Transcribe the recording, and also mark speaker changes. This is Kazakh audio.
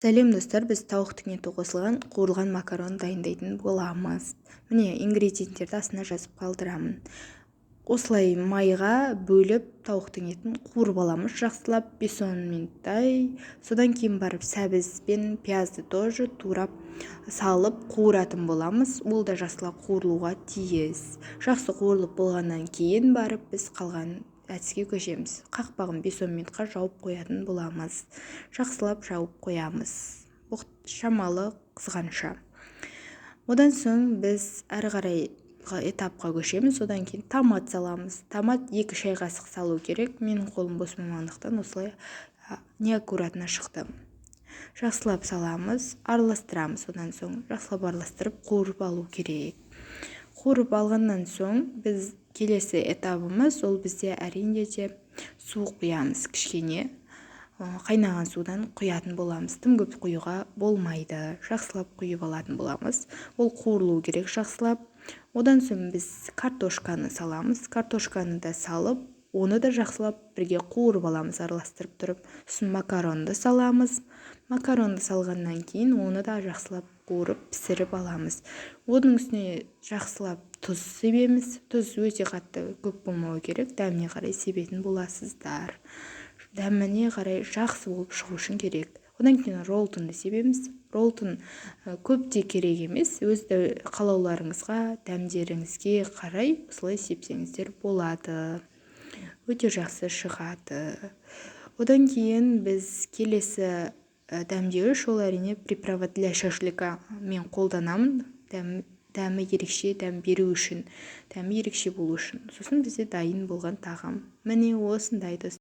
Speaker 1: Сәлем достар, біз тауықтың еті қосылған қуырылған макарон дайындайтын боламыз. Міне, ингредиенттерді астына жазып қалдырамын. Осылай майға бөліп тауықтың етін қуырып аламыз, жақсылап 5-10 минуттай. Содан кейін барып сәбіз бен пиязды тоже турап салып қуыратын боламыз. Ол да жақсылап қуырылуға тиіс. Жақсы қуырылып болғаннан кейін барып біз қалған әдіске көшеміз. Қақпағын 5-10 минутқа жауып қоятын боламыз. Жақсылап жауып қоямыз. Шамалы қызғанша. Одан соң біз әрі қарай этапқа көшеміз. Одан кейін томат саламыз. Томат 2 шай қасық салу керек. Менің қолым бос болғандықтан осылай неаккуратно шықты. Жақсылап саламыз, араластырамыз. Одан соң жақсылап араластырып қуырып алу керек. Қуырып алғаннан соң біз келесі этабымыз, ол бізде әрине де су құямыз кішкене. Қайнаған судан құятын боламыз. Тым көп құюға болмайды. Жақсылап құйып алатын боламыз. Ол қуырылу керек жақсылап. Одан соң біз картошканы саламыз. Картошканы да салып, оны да жақсылап бірге қуырып аламыз, араластырып тұрып. Сосын макаронды саламыз. Макаронды салғаннан кейін оны да жақсылап қуырып пісіріп аламыз. Оның үстіне жақсылап тұз себеміз. Тұз өте қатты көп болмауы керек. Дәміне қарай себетін боласыздар. Дәміне қарай жақсы болып шығу үшін керек. Одан кейін роллтонды себеміз. Роллтон көп те керек емес. Өз қалауларыңызға, дәмдеріңізге қарай осылай сепсеңіздер болады. Өте жақсы шығады. Одан кейін біз келесі дәмдеуіш, ол әрине приправа для шашлыка мен қолданамын. Дәмі ерекше, дәм беру үшін, дәмі ерекше болу үшін. Сосын бізде дайын болған тағам. Міне осындай достар.